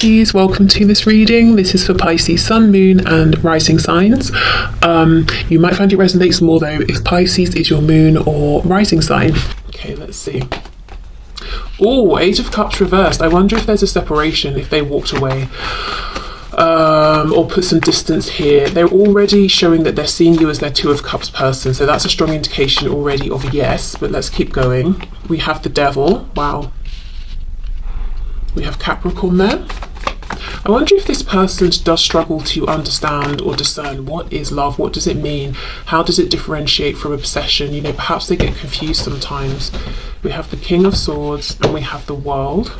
Pisces, welcome to this reading. This is for Pisces Sun, Moon and Rising signs. You might find it resonates more though if Pisces is your moon or rising sign. Okay, let's see. Oh, Eight of Cups reversed. I wonder if there's a separation, if they walked away or put some distance here. They're already showing that they're seeing you as their Two of Cups person, so that's a strong indication already of yes, but let's keep going. We have the Devil. Wow. We have Capricorn there. I wonder if this person does struggle to understand or discern what is love, what does it mean, how does it differentiate from obsession. You know, perhaps they get confused sometimes. We have the King of Swords and we have the World.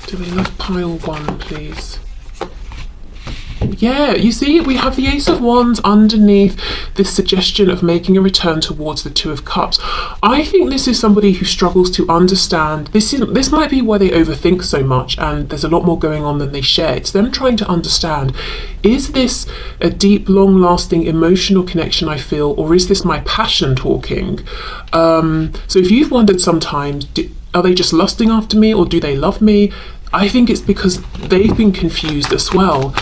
Do we love pile one, please? Yeah, you see, we have the Ace of Wands underneath this suggestion of making a return towards the Two of Cups. I think this is somebody who struggles to understand. This might be why they overthink so much, and there's a lot more going on than they share. It's them trying to understand, is this a deep, long-lasting emotional connection I feel, or is this my passion talking? So if you've wondered sometimes, are they just lusting after me, or do they love me? I think it's because they've been confused as well.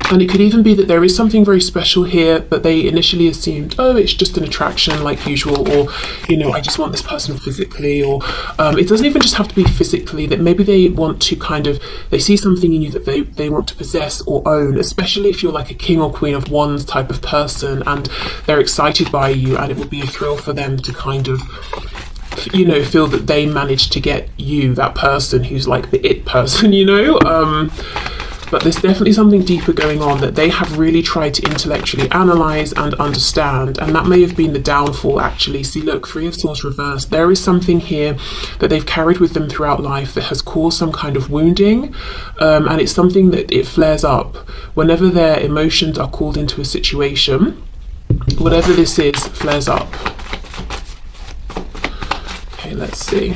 And it could even be that there is something very special here, but they initially assumed, oh, it's just an attraction like usual, or, you know, I just want this person physically, or it doesn't even just have to be physically, that maybe they want to kind of, they see something in you that they want to possess or own, especially if you're like a King or Queen of Wands type of person and they're excited by you, and it would be a thrill for them to kind of, you know, feel that they managed to get you, that person who's like the it person, you know. But there's definitely something deeper going on that they have really tried to intellectually analyze and understand, and that may have been the downfall actually. See, look, Three of Swords reversed. There is something here that they've carried with them throughout life that has caused some kind of wounding, and it's something that it flares up whenever their emotions are called into a situation. Whatever this is flares up. Okay, let's see.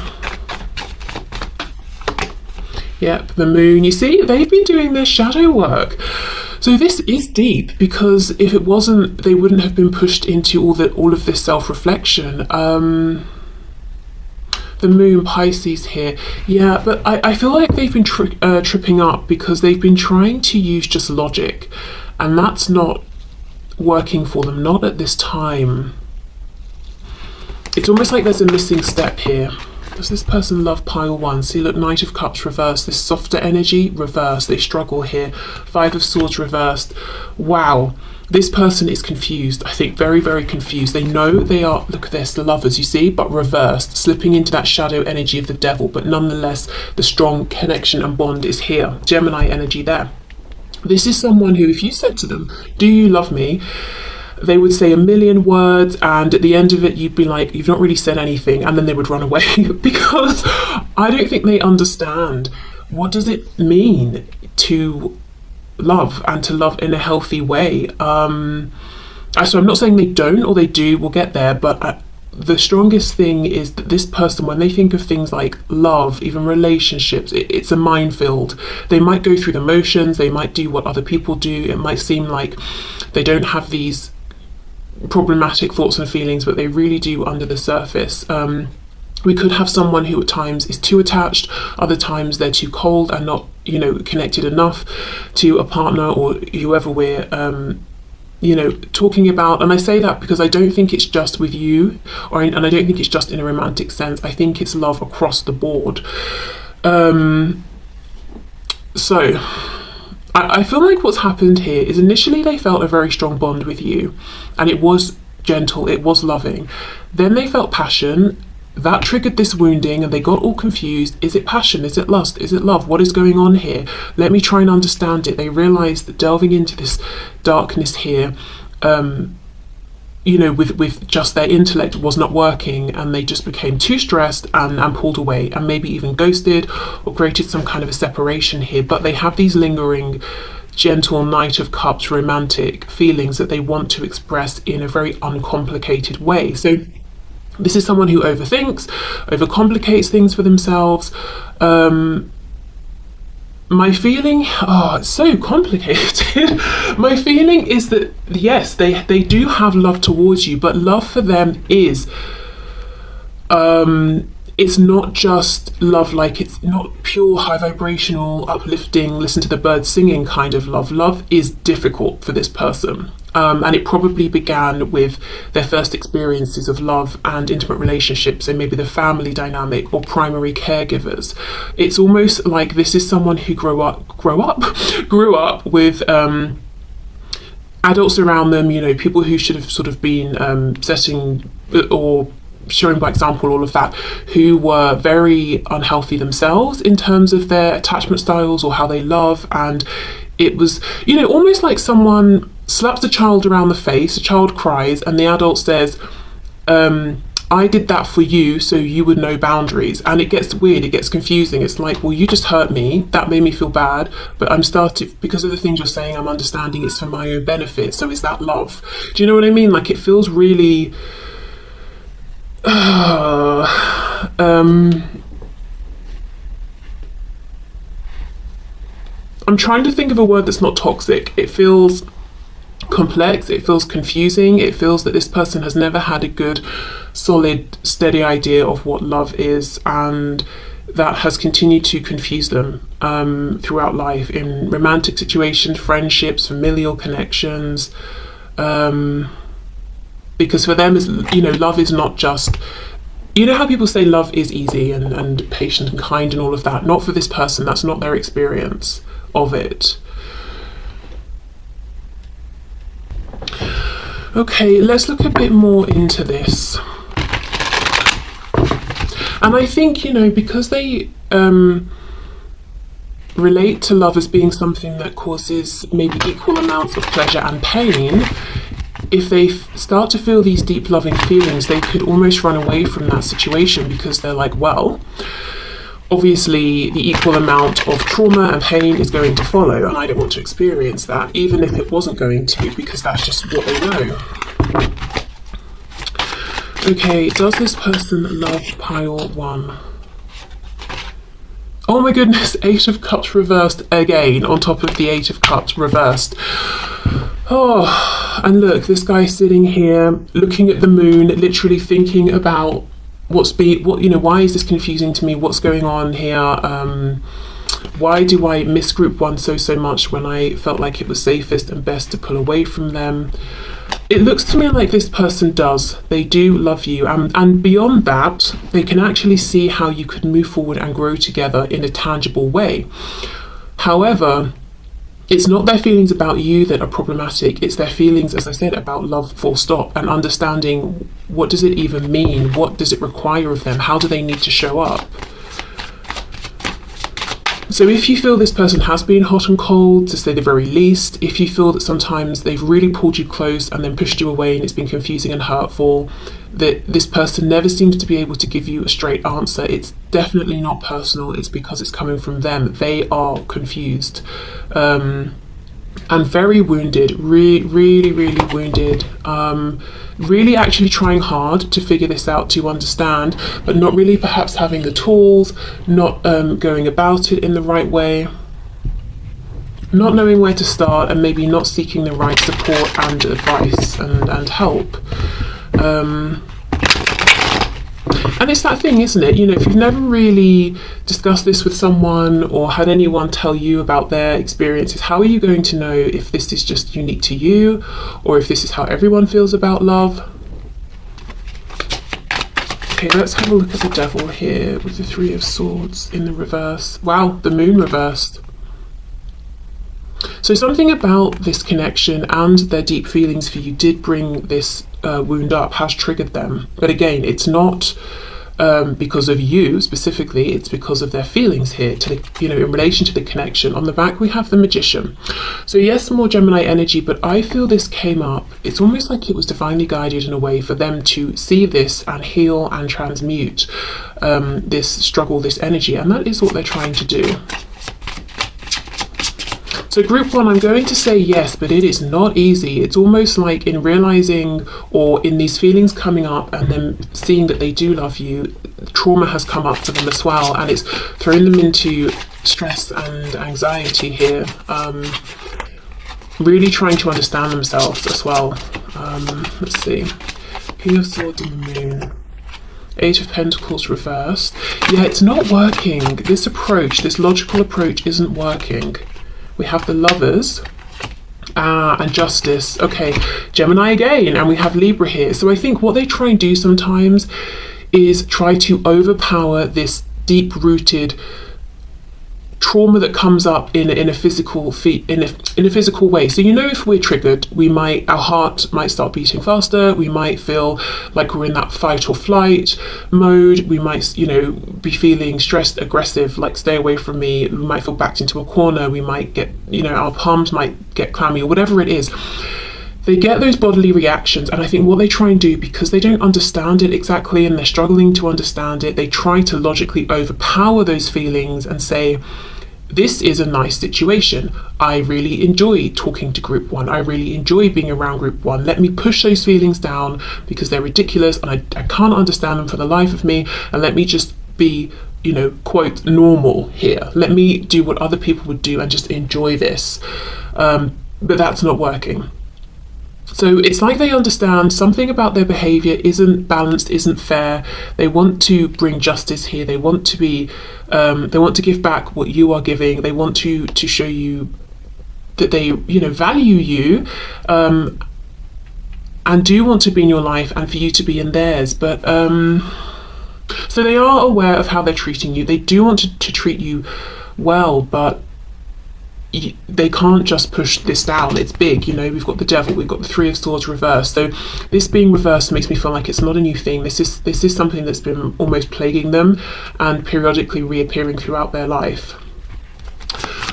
Yep, the Moon. You see, they've been doing their shadow work. So this is deep, because if it wasn't, they wouldn't have been pushed into all of this self-reflection. The Moon, Pisces here. Yeah, but I feel like they've been tripping up because they've been trying to use just logic, and that's not working for them, not at this time. It's almost like there's a missing step here. Does this person love pile one? See, look, Knight of Cups reversed, this softer energy reversed. They struggle here. Five of Swords reversed. Wow, this person is confused. I think very, very confused. They know they are, look at this, the Lovers, you see, but reversed, slipping into that shadow energy of the Devil, but nonetheless, the strong connection and bond is here. Gemini energy there. This is someone who, if you said to them, do you love me? They would say a million words, and at the end of it you'd be like, you've not really said anything, and then they would run away because I don't think they understand what does it mean to love, and to love in a healthy way. So I'm not saying they don't or they do, we'll get there, but the strongest thing is that this person, when they think of things like love, even relationships, it's a minefield. They might go through the motions, they might do what other people do, it might seem like they don't have these problematic thoughts and feelings, but they really do under the surface. We could have someone who at times is too attached, other times they're too cold and not, you know, connected enough to a partner or whoever we're you know, talking about. And I say that because I don't think it's just with you, and I don't think it's just in a romantic sense. I think it's love across the board. So I feel like what's happened here is initially they felt a very strong bond with you, and it was gentle, it was loving. Then they felt passion, that triggered this wounding, and they got all confused. Is it passion? Is it lust? Is it love? What is going on here? Let me try and understand it. They realized that delving into this darkness here, you know, with just their intellect was not working, and they just became too stressed and pulled away, and maybe even ghosted or created some kind of a separation here. But they have these lingering, gentle Knight of Cups romantic feelings that they want to express in a very uncomplicated way. So this is someone who overthinks, overcomplicates things for themselves, my feeling, oh, it's so complicated. My feeling is that yes, they do have love towards you, but love for them is it's not just love, like it's not pure high vibrational, uplifting, listen to the birds singing kind of love. Love is difficult for this person. And it probably began with their first experiences of love and intimate relationships, and maybe the family dynamic or primary caregivers. It's almost like this is someone who grew up with adults around them, you know, people who should have sort of been setting or showing by example, all of that, who were very unhealthy themselves in terms of their attachment styles or how they love. And it was, you know, almost like someone slaps a child around the face, a child cries, and the adult says, I did that for you so you would know boundaries. And it gets weird, it gets confusing. It's like, well, you just hurt me, that made me feel bad, but I'm starting, because of the things you're saying, I'm understanding it's for my own benefit. So is that love? Do you know what I mean? Like, it feels really I'm trying to think of a word that's not toxic. It feels complex, it feels confusing, it feels that this person has never had a good, solid, steady idea of what love is, and that has continued to confuse them throughout life, in romantic situations, friendships, familial connections. Because for them, you know, love is not just, you know how people say love is easy and patient and kind and all of that. Not for this person, that's not their experience of it. Okay, let's look a bit more into this. And I think, you know, because they relate to love as being something that causes maybe equal amounts of pleasure and pain, if they start to feel these deep loving feelings, they could almost run away from that situation, because they're like, well, obviously the equal amount of trauma and pain is going to follow, and I don't want to experience that, even if it wasn't going to, because that's just what they know. Okay, does this person love pile 1? Oh my goodness, 8 of Cups reversed again, on top of the 8 of Cups reversed. Oh, and look, this guy sitting here looking at the moon, literally thinking about why is this confusing to me? What's going on here? Why do I miss group 1 so much when I felt like it was safest and best to pull away from them? It looks to me like this person does. They do love you. And beyond that, they can actually see how you could move forward and grow together in a tangible way. However, it's not their feelings about you that are problematic. It's their feelings, as I said, about love, full stop, and understanding, what does it even mean? What does it require of them? How do they need to show up? So if you feel this person has been hot and cold, to say the very least, if you feel that sometimes they've really pulled you close and then pushed you away and it's been confusing and hurtful, that this person never seems to be able to give you a straight answer, it's definitely not personal. It's because it's coming from them. They are confused and very wounded, really wounded, really actually trying hard to figure this out, to understand, but not really perhaps having the tools, not going about it in the right way, not knowing where to start, and maybe not seeking the right support and advice and help. And it's that thing, isn't it? You know, if you've never really discussed this with someone or had anyone tell you about their experiences, how are you going to know if this is just unique to you or if this is how everyone feels about love? Okay, let's have a look at the devil here with the 3 of Swords in the reverse. Wow, the moon reversed. So something about this connection and their deep feelings for you did bring this wound up, has triggered them. But again, it's not because of you specifically, it's because of their feelings here, to the, you know, in relation to the connection. On the back we have the Magician. So yes, more Gemini energy, but I feel this came up, it's almost like it was divinely guided in a way for them to see this and heal and transmute this struggle, this energy, and that is what they're trying to do. So group 1, I'm going to say yes, but it is not easy. It's almost like in realizing, or in these feelings coming up and then seeing that they do love you, trauma has come up for them as well, and it's thrown them into stress and anxiety here. Really trying to understand themselves as well. Let's see. King of Swords and the Moon. Eight of Pentacles reversed. Yeah, it's not working. This approach, this logical approach isn't working. We have the Lovers. And Justice. Okay, Gemini again, and we have Libra here. So I think what they try and do sometimes is try to overpower this deep-rooted trauma that comes up in a physical way. So if we're triggered, our heart might start beating faster, we might feel like we're in that fight or flight mode, we might be feeling stressed, aggressive, like stay away from me, we might feel backed into a corner, we might get our palms might get clammy, or whatever it is. They get those bodily reactions, and I think what they try and do, because they don't understand it exactly and they're struggling to understand it, they try to logically overpower those feelings and say, this is a nice situation. I really enjoy talking to group one. I really enjoy being around group one. Let me push those feelings down because they're ridiculous and I can't understand them for the life of me. And let me just be, quote, normal here. Let me do what other people would do and just enjoy this. But that's not working. So it's like they understand something about their behavior isn't balanced, isn't fair. They want to bring justice here. They want to be, they want to give back what you are giving. They want to show you that they, value you, and do want to be in your life and for you to be in theirs. But so they are aware of how they're treating you. They do want to treat you well, but they can't just push this down. It's big, we've got the Devil, we've got the Three of Swords reversed. So this being reversed makes me feel like it's not a new thing. This is something that's been almost plaguing them and periodically reappearing throughout their life.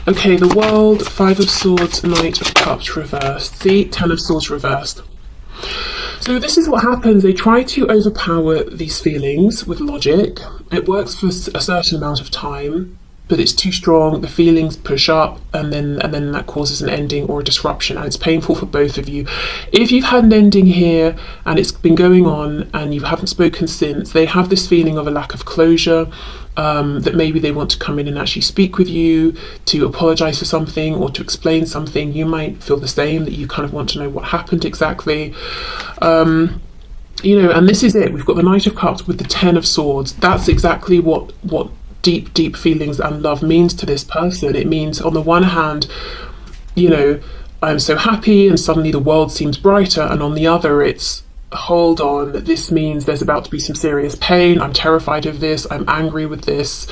Okay, the World, Five of Swords, Knight of Cups reversed. See, Ten of Swords reversed. So this is what happens. They try to overpower these feelings with logic. It works for a certain amount of time, but it's too strong, the feelings push up, and then that causes an ending or a disruption, and it's painful for both of you. If you've had an ending here and it's been going on and you haven't spoken since, they have this feeling of a lack of closure, that maybe they want to come in and actually speak with you, to apologize for something or to explain something. You might feel the same, that you kind of want to know what happened exactly. And this is it. We've got the Knight of Cups with the Ten of Swords. That's exactly what deep feelings and love means to this person. It means, on the one hand, I'm so happy and suddenly the world seems brighter, and on the other it's, hold on, this means there's about to be some serious pain. I'm terrified of this. I'm angry with this.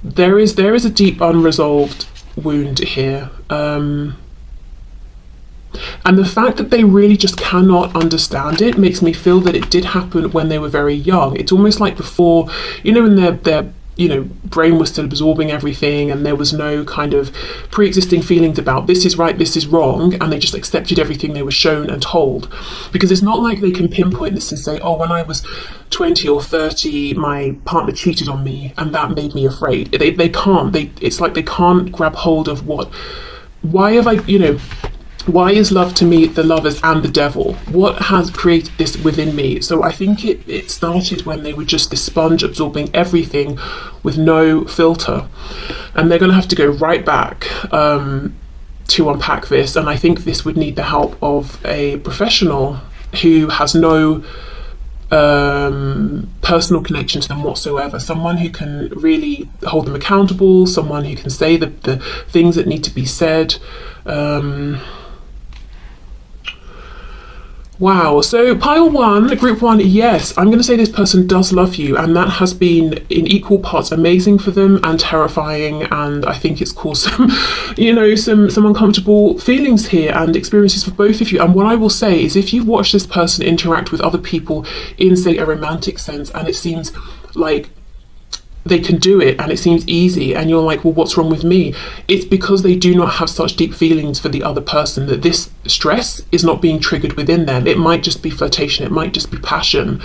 There is a deep unresolved wound here, and the fact that they really just cannot understand it makes me feel that it did happen when they were very young. It's almost like before, when their brain was still absorbing everything and there was no kind of pre-existing feelings about this is right, this is wrong, and they just accepted everything they were shown and told. Because it's not like they can pinpoint this and say, oh, when I was 20 or 30, my partner cheated on me and that made me afraid. They can't. It's like they can't grab hold of why is love to me the Lovers and the Devil? What has created this within me? So I think it started when they were just this sponge absorbing everything with no filter. And they're going to have to go right back to unpack this. And I think this would need the help of a professional who has no personal connection to them whatsoever. Someone who can really hold them accountable, someone who can say the things that need to be said. Wow, so pile one, group one, yes, I'm going to say this person does love you, and that has been in equal parts amazing for them and terrifying, and I think it's caused some uncomfortable feelings here and experiences for both of you. And what I will say is, if you've watched this person interact with other people in, say, a romantic sense, and it seems like they can do it and it seems easy, and you're like, well, what's wrong with me? It's because they do not have such deep feelings for the other person, that this stress is not being triggered within them. It might just be flirtation, it might just be passion.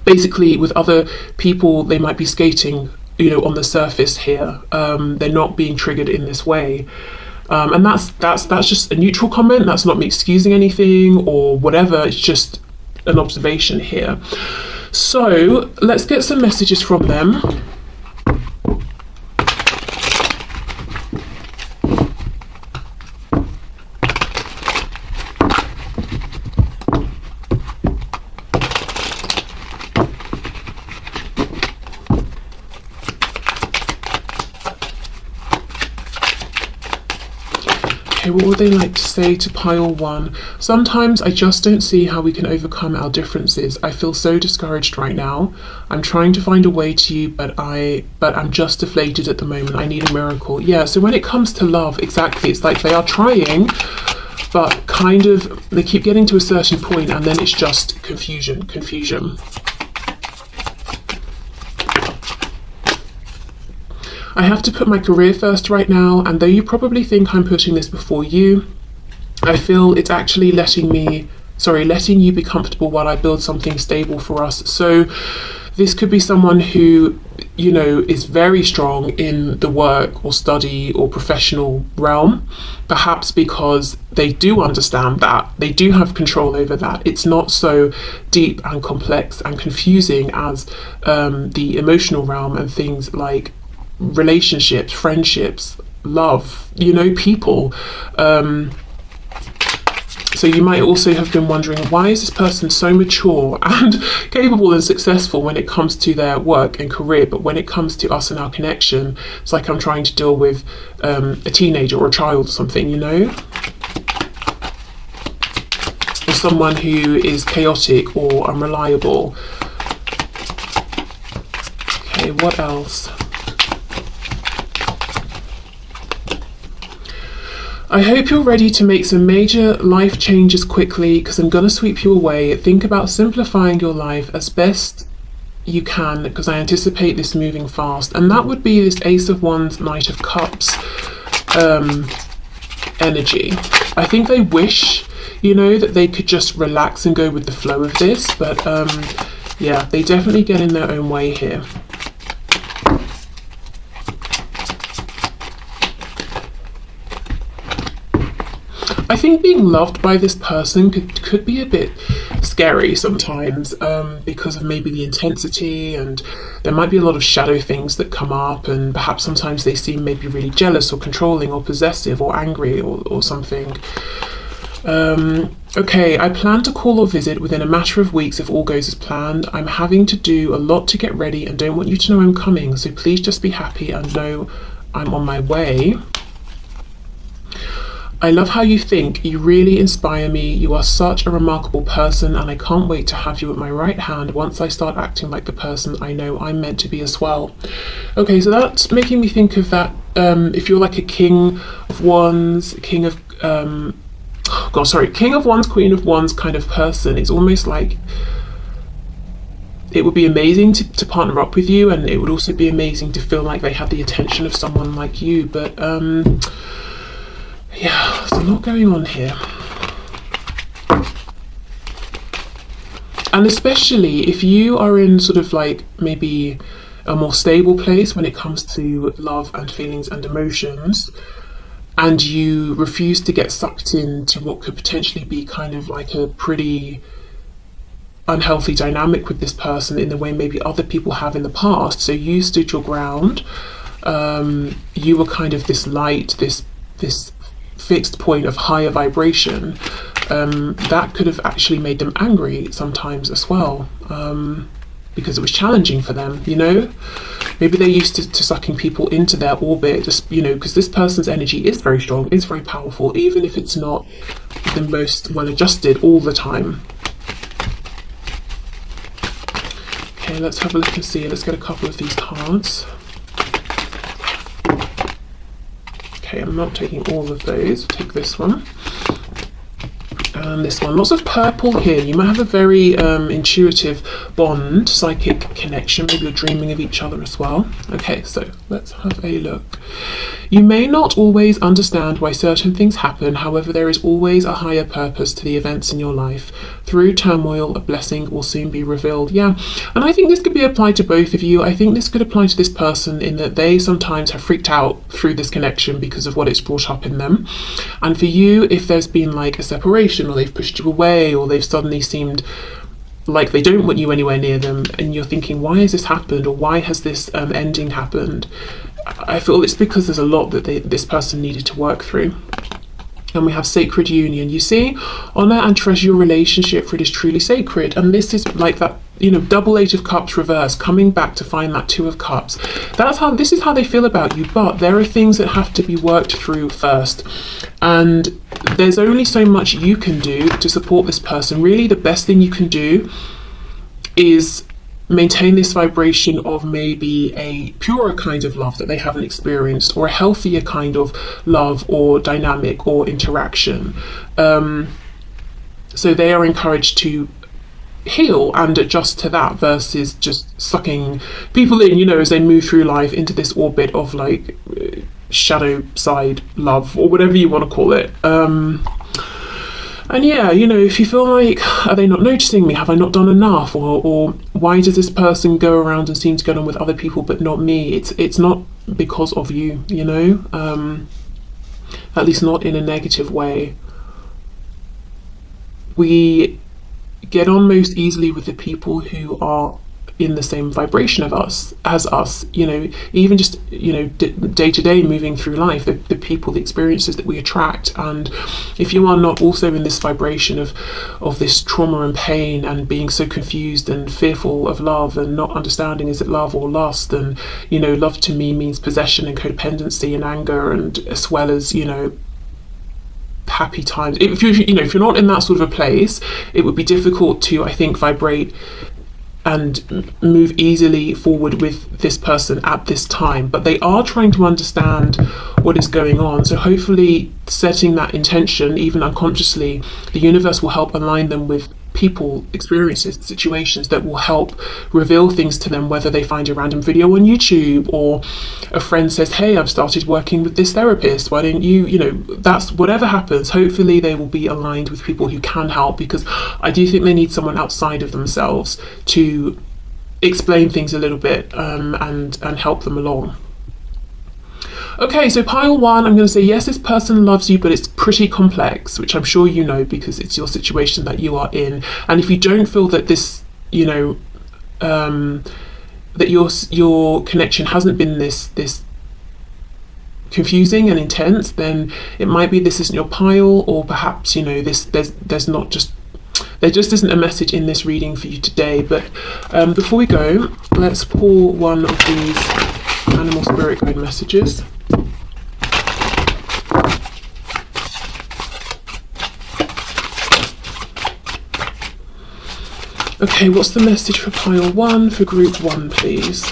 Basically, with other people, they might be skating, on the surface here. They're not being triggered in this way. And that's just a neutral comment. That's not me excusing anything or whatever. It's just an observation here. So let's get some messages from them. what would they like to say to pile one? Sometimes I just don't see how we can overcome our differences. I feel so discouraged right now. I'm trying to find a way to you, but I'm just deflated at the moment. I need a miracle. Yeah, so when it comes to love, exactly, it's like they are trying, but kind of they keep getting to a certain point and then it's just confusion. I have to put my career first right now, and though you probably think I'm putting this before you, I feel it's actually letting you be comfortable while I build something stable for us. So this could be someone who, you know, is very strong in the work or study or professional realm, perhaps because they do understand that, they do have control over that. It's not so deep and complex and confusing as the emotional realm and things like relationships, friendships, love, you know, people. So you might also have been wondering, why is this person so mature and capable and successful when it comes to their work and career, but when it comes to us and our connection, it's like I'm trying to deal with a teenager or a child or something, you know? Or someone who is chaotic or unreliable. Okay, what else? I hope you're ready to make some major life changes quickly, because I'm going to sweep you away. Think about simplifying your life as best you can, because I anticipate this moving fast. And that would be this Ace of Wands, Knight of Cups energy. I think they wish, you know, that they could just relax and go with the flow of this. But yeah, they definitely get in their own way here. I think being loved by this person could be a bit scary sometimes, because of maybe the intensity, and there might be a lot of shadow things that come up, and perhaps sometimes they seem maybe really jealous or controlling or possessive or angry or something. Okay, I plan to call or visit within a matter of weeks if all goes as planned. I'm having to do a lot to get ready and don't want you to know I'm coming, so please just be happy and know I'm on my way. I love how you think. You really inspire me. You are such a remarkable person, and I can't wait to have you at my right hand once I start acting like the person I know I'm meant to be as well. Okay, so that's making me think of that. If you're like a King of Wands, King of Wands, Queen of Wands kind of person, it's almost like it would be amazing to partner up with you, and it would also be amazing to feel like they have the attention of someone like you. But yeah, there's a lot going on here. And especially if you are in sort of like maybe a more stable place when it comes to love and feelings and emotions, and you refuse to get sucked into what could potentially be kind of like a pretty unhealthy dynamic with this person in the way maybe other people have in the past. So you stood your ground. You were kind of this light, this fixed point of higher vibration. That could have actually made them angry sometimes as well, because it was challenging for them, you know. Maybe they're used to sucking people into their orbit, just, you know, because this person's energy is very strong, is very powerful, even if it's not the most well adjusted all the time. Okay, let's have a look and see. Let's get a couple of these cards. Okay, I'm not taking all of those. I'll take this one and this one. Lots of purple here. You might have a very intuitive bond, psychic connection. Maybe you're dreaming of each other as well. Okay, so let's have a look. You may not always understand why certain things happen, however, there is always a higher purpose to the events in your life. Through turmoil, a blessing will soon be revealed. Yeah, and I think this could be applied to both of you. I think this could apply to this person in that they sometimes have freaked out through this connection because of what it's brought up in them. And for you, if there's been like a separation, or they've pushed you away, or they've suddenly seemed like they don't want you anywhere near them, and you're thinking, why has this happened, or why has this ending happened? I feel it's because there's a lot that this person needed to work through. And we have sacred union. You see, honor and treasure your relationship, for it is truly sacred. And this is like that, you know, double Eight of Cups reverse, coming back to find that Two of Cups. This is how they feel about you, but there are things that have to be worked through first. And there's only so much you can do to support this person. Really, the best thing you can do is maintain this vibration of maybe a purer kind of love that they haven't experienced, or a healthier kind of love or dynamic or interaction. So they are encouraged to heal and adjust to that, versus just sucking people in, you know, as they move through life into this orbit of like shadow side love, or whatever you want to call it. And yeah, you know, if you feel like, are they not noticing me? Have I not done enough? Or why does this person go around and seem to get on with other people but not me? It's not because of you, you know, at least not in a negative way. We get on most easily with the people who are in the same vibration as us, you know, even just, you know, day to day moving through life, the people, the experiences that we attract. And if you are not also in this vibration of this trauma and pain, and being so confused and fearful of love, and not understanding, is it love or lust? And, you know, love to me means possession and codependency and anger, and as well as, you know, happy times. If you're not in that sort of a place, it would be difficult to, I think, vibrate and move easily forward with this person at this time. But they are trying to understand what is going on, so hopefully setting that intention, even unconsciously, the universe will help align them with people, experiences, situations that will help reveal things to them, whether they find a random video on YouTube, or a friend says, hey, I've started working with this therapist, why don't you, you know, that's whatever happens. Hopefully they will be aligned with people who can help, because I do think they need someone outside of themselves to explain things a little bit, and help them along. Okay, so pile one, I'm going to say, yes, this person loves you, but it's pretty complex, which I'm sure you know, because it's your situation that you are in. And if you don't feel that this, you know, that your connection hasn't been this confusing and intense, then it might be this isn't your pile, or perhaps, you know, there's not just, there just isn't a message in this reading for you today. But before we go, let's pull one of these animal spirit guide messages. Okay, what's the message for pile one, for group one, please?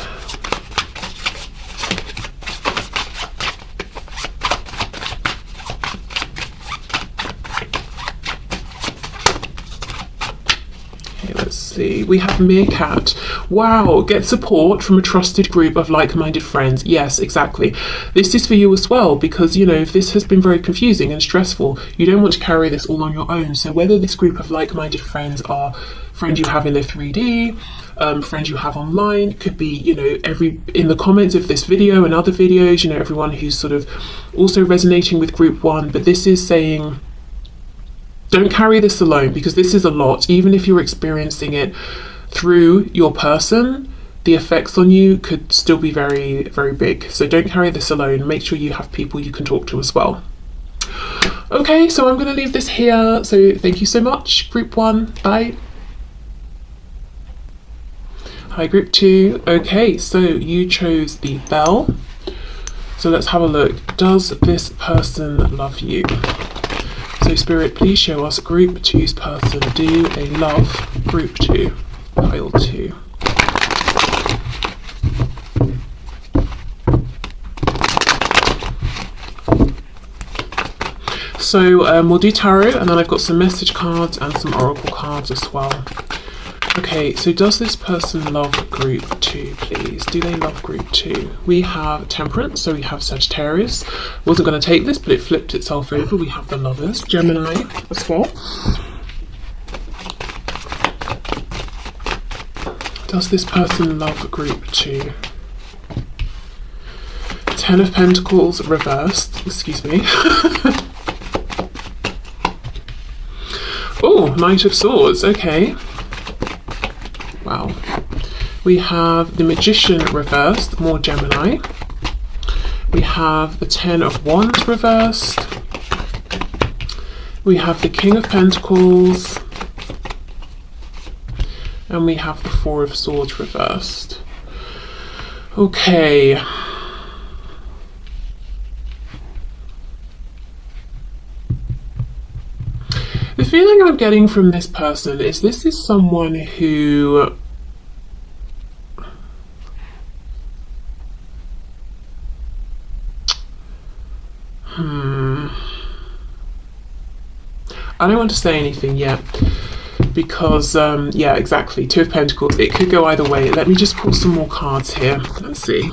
Okay, let's see. We have Meerkat. Wow, get support from a trusted group of like-minded friends. Yes, exactly. This is for you as well, because, you know, if this has been very confusing and stressful, you don't want to carry this all on your own. So whether this group of like-minded friends are friends you have in the 3D, friends you have online, could be, you know, in the comments of this video and other videos, you know, everyone who's sort of also resonating with group one. But this is saying, don't carry this alone, because this is a lot. Even if you're experiencing it through your person, the effects on you could still be very, very big. So don't carry this alone. Make sure you have people you can talk to as well. Okay, so I'm going to leave this here. So thank you so much, group one. Bye. Hi, group two. Okay, so you chose the bell. So let's have a look. Does this person love you? So Spirit, please show us group two's person. Do they love group two? Pile two. So we'll do tarot, and then I've got some message cards and some oracle cards as well. Okay, so does this person love group two, please? Do they love group two? We have Temperance, so we have Sagittarius. Wasn't going to take this, but it flipped itself over. We have the Lovers, Gemini as well. Does this person love group two? Ten of Pentacles reversed, excuse me. Oh, Knight of Swords, okay. Wow. We have the Magician reversed, more Gemini. We have the Ten of Wands reversed. We have the King of Pentacles. And we have the Four of Swords reversed. Okay. The feeling I'm getting from this person is this is someone who I don't want to say anything yet because, yeah, exactly. Two of Pentacles. It could go either way. Let me just pull some more cards here. Let's see.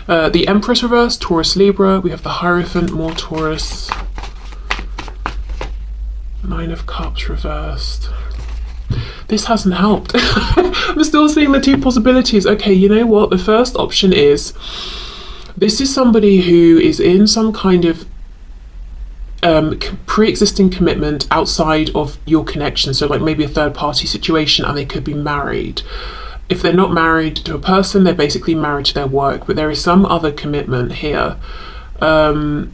The Empress reversed, Taurus, Libra. We have the Hierophant, more Taurus. Nine of Cups reversed. This hasn't helped. I'm still seeing the two possibilities. Okay, you know what? The first option is this is somebody who is in some kind of pre-existing commitment outside of your connection. So like maybe a third party situation, and they could be married. If they're not married to a person, they're basically married to their work, but there is some other commitment here. And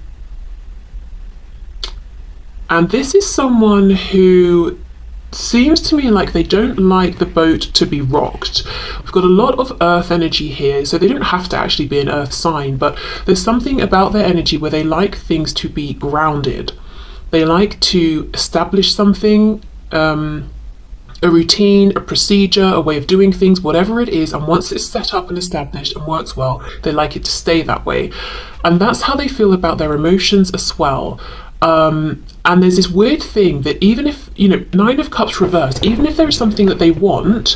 this is someone who seems to me like they don't like the boat to be rocked. We've got a lot of earth energy here, so they don't have to actually be an earth sign, but there's something about their energy where they like things to be grounded. They like to establish something, a routine, a procedure, a way of doing things, whatever it is, and once it's set up and established and works well, they like it to stay that way. And that's how they feel about their emotions as well. And there's this weird thing that even if, you know, Nine of Cups reversed, even if there is something that they want,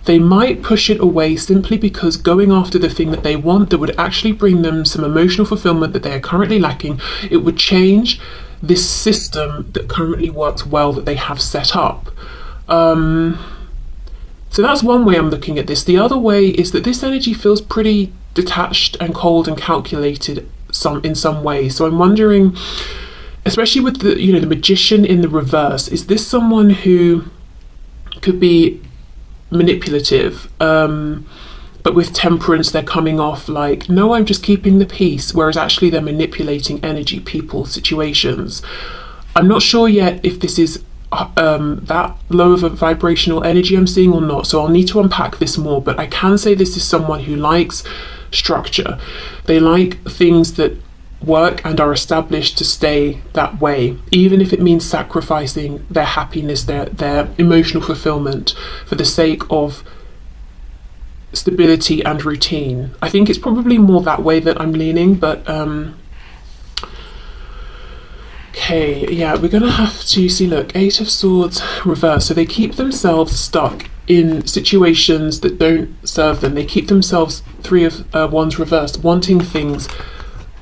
they might push it away simply because going after the thing that they want that would actually bring them some emotional fulfillment that they are currently lacking, it would change this system that currently works well that they have set up. So that's one way I'm looking at this. The other way is that this energy feels pretty detached and cold and calculated in some way. So I'm wondering, especially with the, you know, the Magician in the reverse, is this someone who could be manipulative, but with Temperance they're coming off like, no, I'm just keeping the peace, whereas actually they're manipulating energy, people, situations. I'm not sure yet if this is that low of a vibrational energy I'm seeing or not, so I'll need to unpack this more, but I can say this is someone who likes structure. They like things that work and are established to stay that way, even if it means sacrificing their happiness, their emotional fulfillment for the sake of stability and routine. I think it's probably more that way that I'm leaning, but okay, yeah, we're gonna have to see, look, Eight of Swords reverse. So they keep themselves stuck in situations that don't serve them. They keep themselves, Three of Wands reversed, wanting things,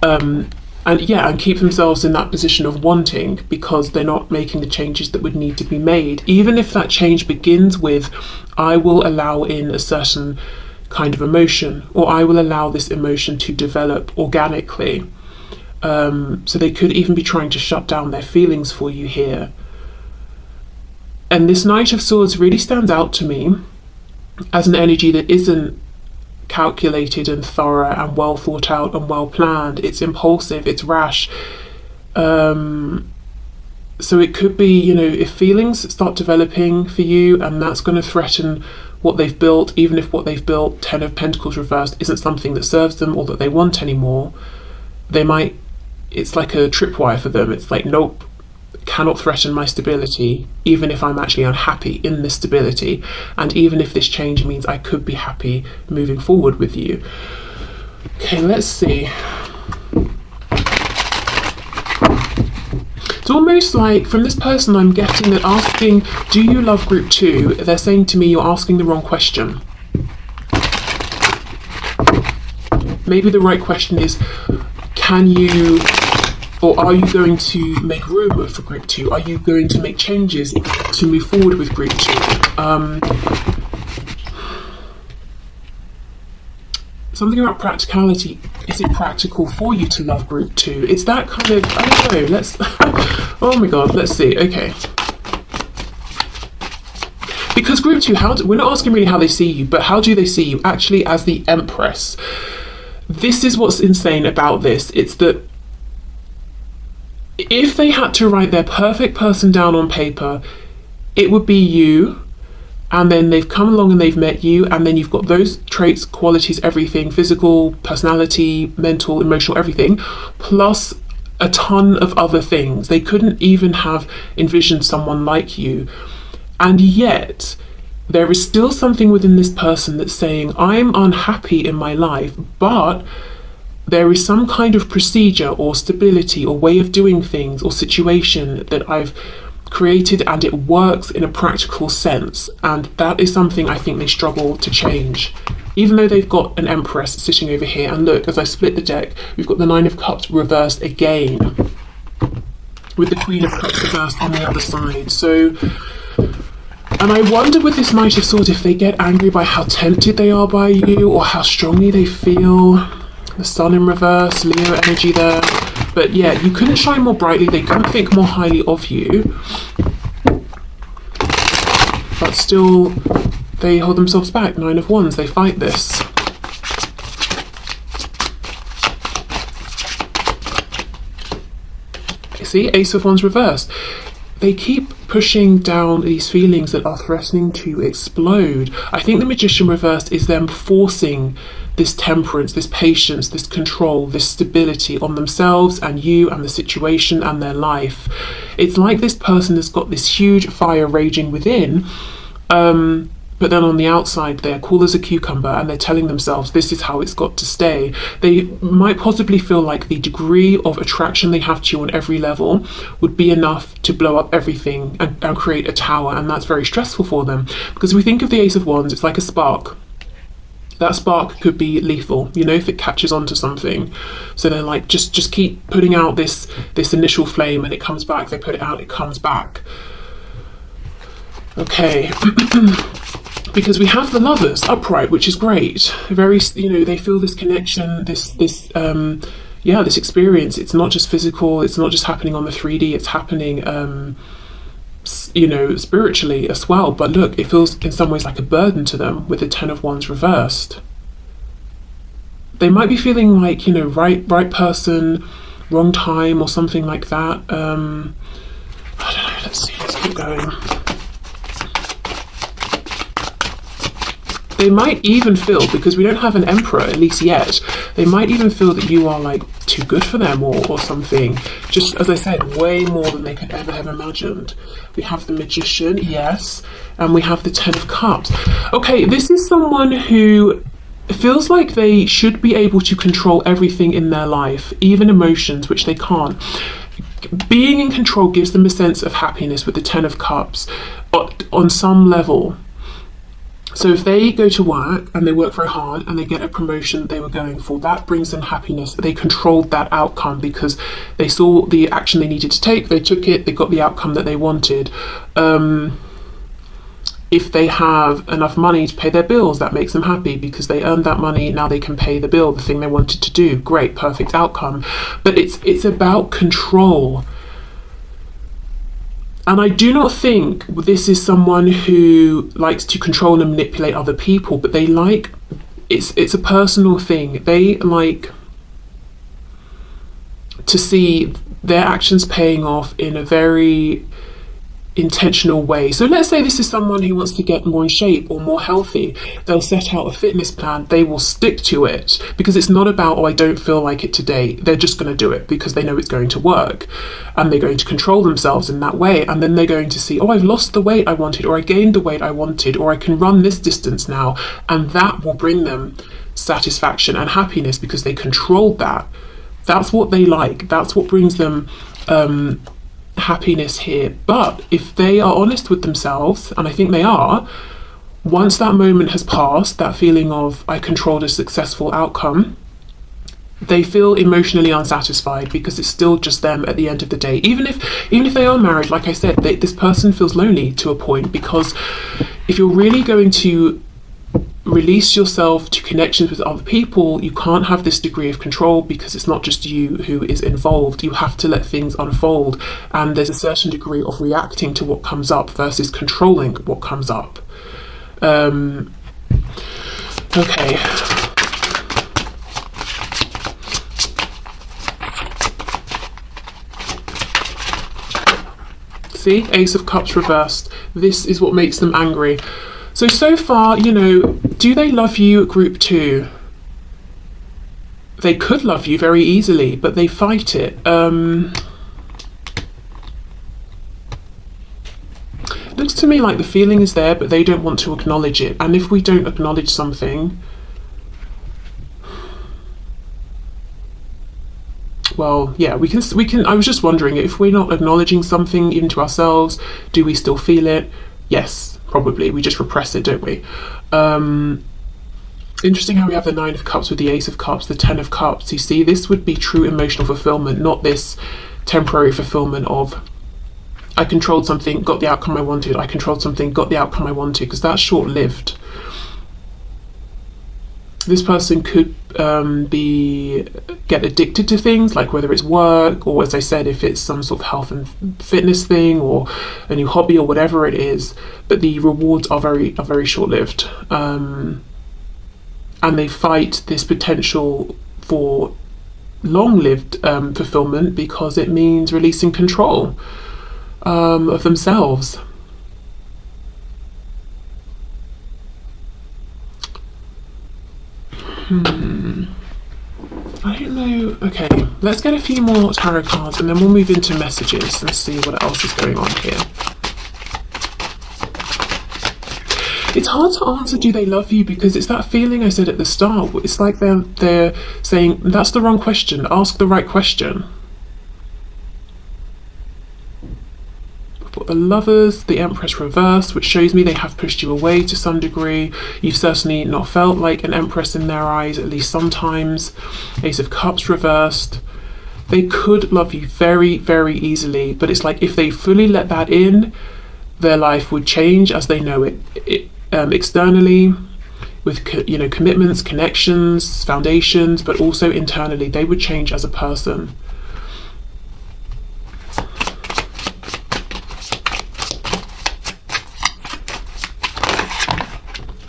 and keep themselves in that position of wanting because they're not making the changes that would need to be made. Even if that change begins with, I will allow in a certain kind of emotion, or I will allow this emotion to develop organically. So they could even be trying to shut down their feelings for you here. And this Knight of Swords really stands out to me as an energy that isn't calculated and thorough and well thought out and well planned. It's impulsive, it's rash. So it could be, you know, if feelings start developing for you and that's going to threaten what they've built, even if what they've built, Ten of Pentacles reversed, isn't something that serves them or that they want anymore, they might, it's like a tripwire for them. It's like, nope, cannot threaten my stability, even if I'm actually unhappy in this stability, and even if this change means I could be happy moving forward with you. Okay, let's see. It's almost like from this person I'm getting that asking, do you love group 2? They're saying to me, you're asking the wrong question. Maybe the right question is, can you, or are you going to make room for group 2? Are you going to make changes to move forward with group 2? Something about practicality. Is it practical for you to love group 2? It's that kind of, I don't know, let's, oh my god, let's see, okay. because group 2, we're not asking really how they see you, but how do they see you? Actually, as the Empress. This is what's insane about this. It's that if they had to write their perfect person down on paper, it would be you. And then they've come along and they've met you, and then you've got those traits, qualities, everything, physical, personality, mental, emotional, everything, plus a ton of other things. They couldn't even have envisioned someone like you. And yet, there is still something within this person that's saying, I'm unhappy in my life, but there is some kind of procedure or stability or way of doing things or situation that I've created, and it works in a practical sense, and that is something I think they struggle to change, even though they've got an Empress sitting over here. And look, as I split the deck, we've got the Nine of Cups reversed again with the Queen of Cups reversed on the other side. So, and I wonder with this Knight of Swords if they get angry by how tempted they are by you or how strongly they feel. The Sun in reverse, Leo energy there. But yeah, you couldn't shine more brightly, they couldn't think more highly of you. But still, they hold themselves back. Nine of Wands, they fight this. You see, Ace of Wands reversed. They keep pushing down these feelings that are threatening to explode. I think the Magician reversed is them forcing this temperance, this patience, this control, this stability on themselves and you and the situation and their life. It's like this person has got this huge fire raging within, but then on the outside they're cool as a cucumber, and they're telling themselves this is how it's got to stay. They might possibly feel like the degree of attraction they have to you on every level would be enough to blow up everything and create a tower, and that's very stressful for them. Because if we think of the Ace of Wands, it's like a spark. That spark could be lethal, you know, if it catches onto something. So they're like, just keep putting out this initial flame, and it comes back. They put it out, it comes back. Okay. Because we have the Lovers upright, which is great. Very, you know, they feel this connection, this experience. It's not just physical. It's not just happening on the 3D. It's happening, you know, spiritually as well. But look, it feels in some ways like a burden to them with the Ten of Wands reversed. They might be feeling like, you know, right person, wrong time, or something like that. I don't know. Let's see. Let's keep going. They might even feel, because we don't have an Emperor, at least yet, they might even feel that you are like too good for them or something. Just as I said, way more than they could ever have imagined. We have the Magician, yes, and we have the Ten of Cups. Okay, this is someone who feels like they should be able to control everything in their life, even emotions, which they can't. Being in control gives them a sense of happiness with the Ten of Cups on some level. So if they go to work and they work very hard and they get a promotion that they were going for, that brings them happiness. They controlled that outcome because they saw the action they needed to take, they took it, they got the outcome that they wanted. If they have enough money to pay their bills, that makes them happy because they earned that money, now they can pay the bill, the thing they wanted to do. Great, perfect outcome. But it's about control. And I do not think this is someone who likes to control and manipulate other people, but they like, it's a personal thing. They like to see their actions paying off in a very intentional way. So let's say this is someone who wants to get more in shape or more healthy. They'll set out a fitness plan. They will stick to it because it's not about, oh, I don't feel like it today. They're just going to do it because they know it's going to work, and they're going to control themselves in that way. And then they're going to see, oh, I've lost the weight I wanted, or I gained the weight I wanted, or I can run this distance now. And that will bring them satisfaction and happiness because they controlled that. That's what they like. That's what brings them happiness here. But if they are honest with themselves, and I think they are, once that moment has passed, that feeling of I controlled a successful outcome, they feel emotionally unsatisfied because it's still just them at the end of the day. Even if they are married, like I said, this person feels lonely to a point, because if you're really going to release yourself to connections with other people, you can't have this degree of control because it's not just you who is involved. You have to let things unfold, and there's a certain degree of reacting to what comes up versus controlling what comes up. Okay. See, Ace of Cups reversed. This is what makes them angry. So far, you know, do they love you, group 2? They could love you very easily, but they fight it. Looks to me like the feeling is there, but they don't want to acknowledge it. And if we don't acknowledge something, well, yeah, we can. I was just wondering, if we're not acknowledging something even to ourselves, do we still feel it? Yes, probably. We just repress it, don't we? Interesting how we have the 9 of Cups with the Ace of Cups, the 10 of Cups. You see, this would be true emotional fulfillment, not this temporary fulfillment of, I controlled something, got the outcome I wanted. I controlled something, got the outcome I wanted, because that's short-lived. This person could get addicted to things, like whether it's work, or as I said, if it's some sort of health and fitness thing, or a new hobby, or whatever it is. But the rewards are very short-lived, and they fight this potential for long-lived fulfillment, because it means releasing control of themselves. I don't know. Okay, let's get a few more tarot cards and then we'll move into messages and see what else is going on here. It's hard to answer, do they love you? Because it's that feeling I said at the start. It's like they're saying, that's the wrong question, ask the right question. The Lovers, the Empress reversed, which shows me they have pushed you away to some degree. You've certainly not felt like an Empress in their eyes, at least sometimes. Ace of Cups reversed. They could love you very easily, but it's like if they fully let that in, their life would change as they know it externally, with commitments, connections, foundations, but also internally they would change as a person.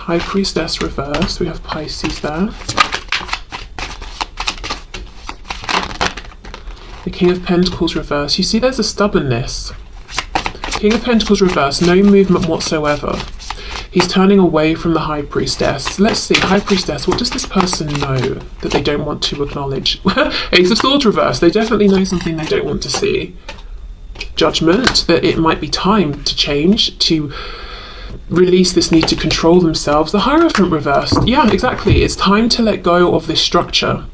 High Priestess reversed, we have Pisces there. The King of Pentacles reversed. You see there's a stubbornness. King of Pentacles reversed, no movement whatsoever. He's turning away from the High Priestess. Let's see, High Priestess, what does this person know that they don't want to acknowledge? Ace of Swords reversed, they definitely know something they don't want to see. Judgment, that it might be time to change, to release this need to control themselves. The Hierophant reversed. Yeah, exactly. It's time to let go of this structure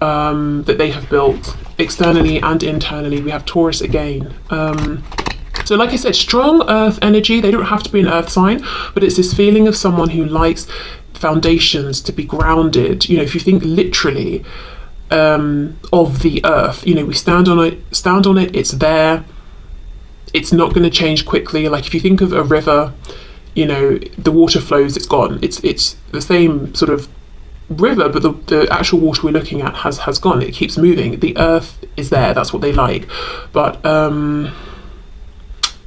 that they have built externally and internally. We have Taurus again. So like I said, strong earth energy. They don't have to be an earth sign, but it's this feeling of someone who likes foundations, to be grounded. You know, if you think literally of the earth, you know, we stand on it, it's there. It's not going to change quickly. Like if you think of a river, you know, the water flows, it's gone. It's the same sort of river, but the actual water we're looking at has gone. It keeps moving. The earth is there. That's what they like. But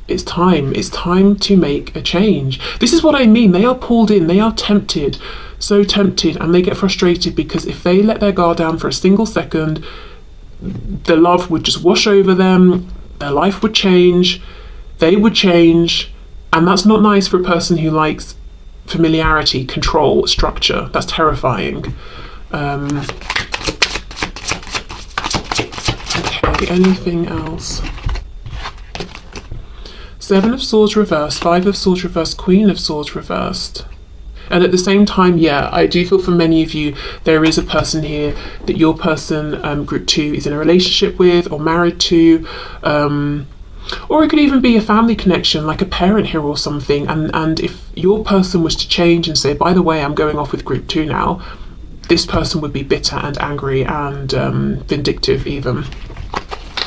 it's time to make a change. This is what I mean. They are pulled in. They are tempted, so tempted, and they get frustrated because if they let their guard down for a single second, the love would just wash over them. Their life would change, they would change, and that's not nice for a person who likes familiarity, control, structure. That's terrifying. Okay, anything else? 7 of Swords reversed, 5 of Swords reversed, Queen of Swords reversed. And at the same time, yeah, I do feel for many of you, there is a person here that your person, group 2, is in a relationship with or married to. Or it could even be a family connection, like a parent here or something. And if your person was to change and say, by the way, I'm going off with group 2 now, this person would be bitter and angry and vindictive even.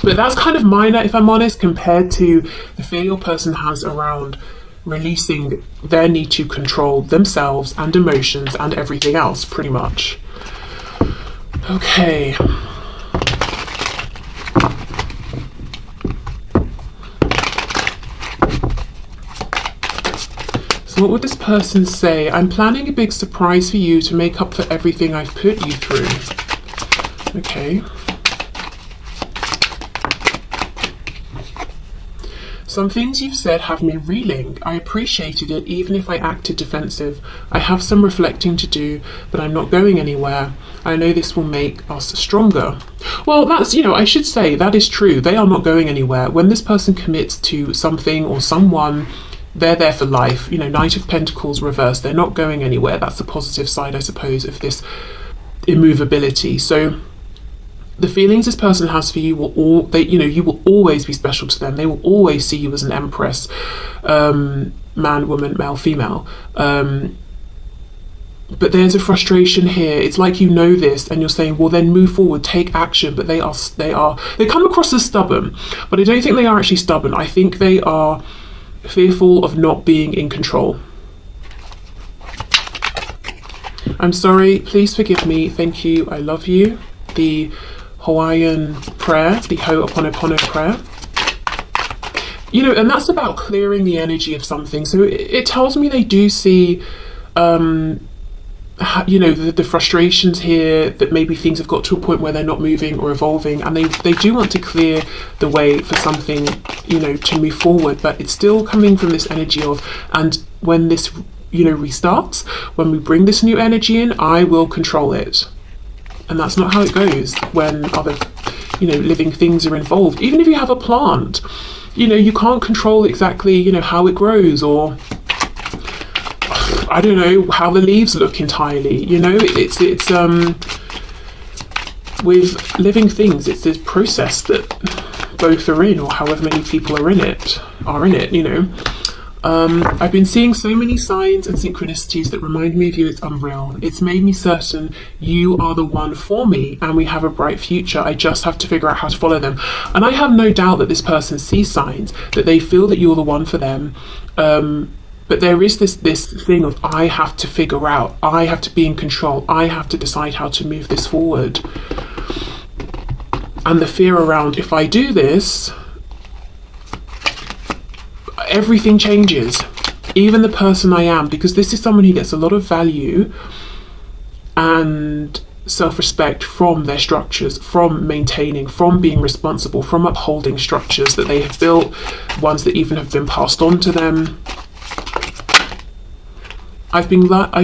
But that's kind of minor, if I'm honest, compared to the fear your person has around releasing their need to control themselves and emotions and everything else, pretty much. Okay. So What would this person say? I'm planning a big surprise for you to make up for everything I've put you through. Okay. Some things you've said have me reeling. I appreciated it even if I acted defensive. I have some reflecting to do, but I'm not going anywhere. I know this will make us stronger. Well, that's, I should say that is true. They are not going anywhere. When this person commits to something or someone, they're there for life. Knight of Pentacles reversed. They're not going anywhere. That's the positive side, I suppose, of this immovability. So the feelings this person has for you you will always be special to them. They will always see you as an empress, man, woman, male, female. But there's a frustration here. It's like this and you're saying, well, then move forward, take action. But they come across as stubborn, but I don't think they are actually stubborn. I think they are fearful of not being in control. I'm sorry, please forgive me, thank you, I love you. The Hawaiian prayer, the Ho'oponopono prayer. And that's about clearing the energy of something. So it tells me they do see the frustrations here, that maybe things have got to a point where they're not moving or evolving, and they do want to clear the way for something, to move forward. But it's still coming from this energy of, and when this, restarts, when we bring this new energy in, I will control it. And that's not how it goes when other, living things are involved. Even if you have a plant, you can't control exactly, how it grows, or I don't know, how the leaves look entirely. It's with living things, it's this process that both are in, or however many people are in it. I've been seeing so many signs and synchronicities that remind me of you. It's unreal. It's made me certain you are the one for me, and we have a bright future. I just have to figure out how to follow them. And I have no doubt that this person sees signs, that they feel that you're the one for them. But there is this thing of, I have to figure out, I have to be in control, I have to decide how to move this forward. And the fear around, if I do this, everything changes, even the person I am, because this is someone who gets a lot of value and self-respect from their structures, from maintaining, from being responsible, from upholding structures that they have built, ones that even have been passed on to them. I've been lying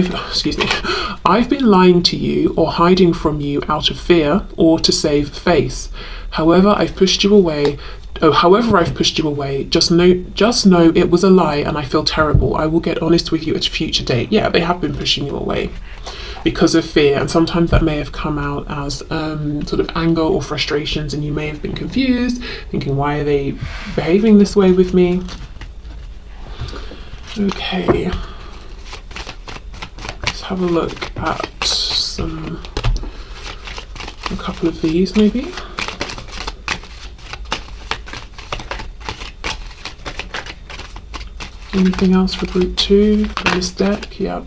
to you or hiding from you out of fear or to save face. However, I've pushed you away. Just know it was a lie, and I feel terrible. I will get honest with you at a future date. Yeah, they have been pushing you away because of fear, and sometimes that may have come out as sort of anger or frustrations, and you may have been confused, thinking, why are they behaving this way with me? Okay. Have a look at a couple of these maybe. Anything else for group 2 from this deck? Yeah.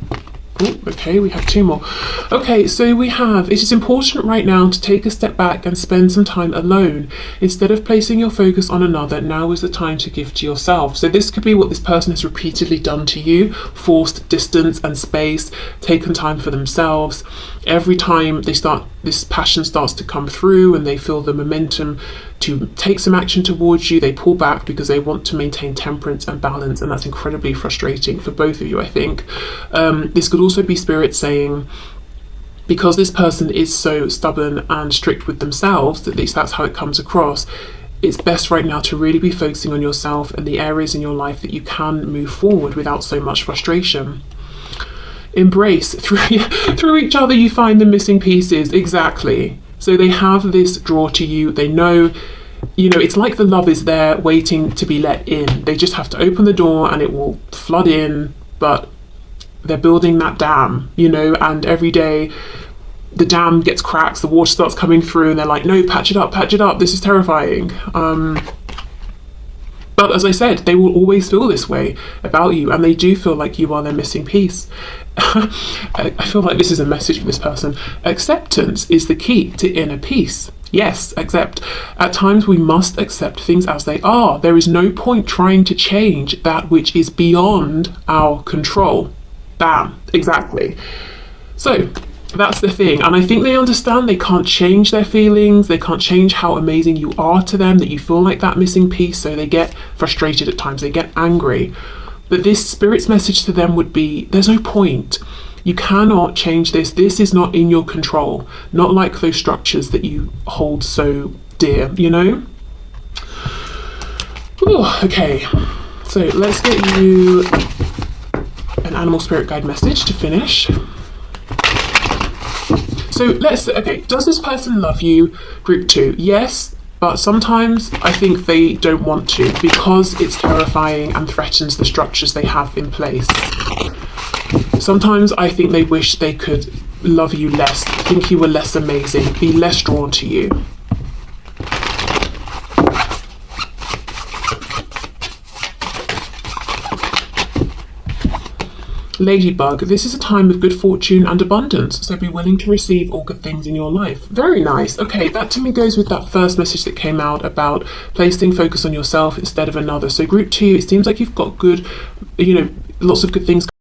Oh, okay, we have 2 more. Okay, so we have, it is important right now to take a step back and spend some time alone. Instead of placing your focus on another, now is the time to give to yourself. So this could be what this person has repeatedly done to you, forced distance and space, taken time for themselves. Every time this passion starts to come through and they feel the momentum to take some action towards you, they pull back because they want to maintain temperance and balance, and that's incredibly frustrating for both of you, I think. This could also be spirit saying, because this person is so stubborn and strict with themselves, at least that's how it comes across, it's best right now to really be focusing on yourself and the areas in your life that you can move forward without so much frustration. Embrace, through each other you find the missing pieces. Exactly. So they have this draw to you. They know, it's like the love is there waiting to be let in. They just have to open the door and it will flood in, but they're building that dam, and every day the dam gets cracks, the water starts coming through, and they're like, no, patch it up, this is terrifying. But as I said, they will always feel this way about you, and they do feel like you are their missing piece. I feel like this is a message for this person. Acceptance is the key to inner peace. Yes, accept. At times we must accept things as they are. There is no point trying to change that which is beyond our control. Bam, exactly. So that's the thing. And I think they understand they can't change their feelings. They can't change how amazing you are to them, that you feel like that missing piece. So they get frustrated at times. They get angry. But this spirit's message to them would be, there's no point. You cannot change this. This is not in your control. Not like those structures that you hold so dear, you know? Ooh, okay, so let's get you an animal spirit guide message to finish. So okay, does this person love you? Group 2, yes, but sometimes I think they don't want to because it's terrifying and threatens the structures they have in place. Sometimes I think they wish they could love you less, think you were less amazing, be less drawn to you. Ladybug, this is a time of good fortune and abundance, so be willing to receive all good things in your life. Very nice. Okay, that to me goes with that first message that came out about placing focus on yourself instead of another. So group 2, it seems like you've got good, lots of good things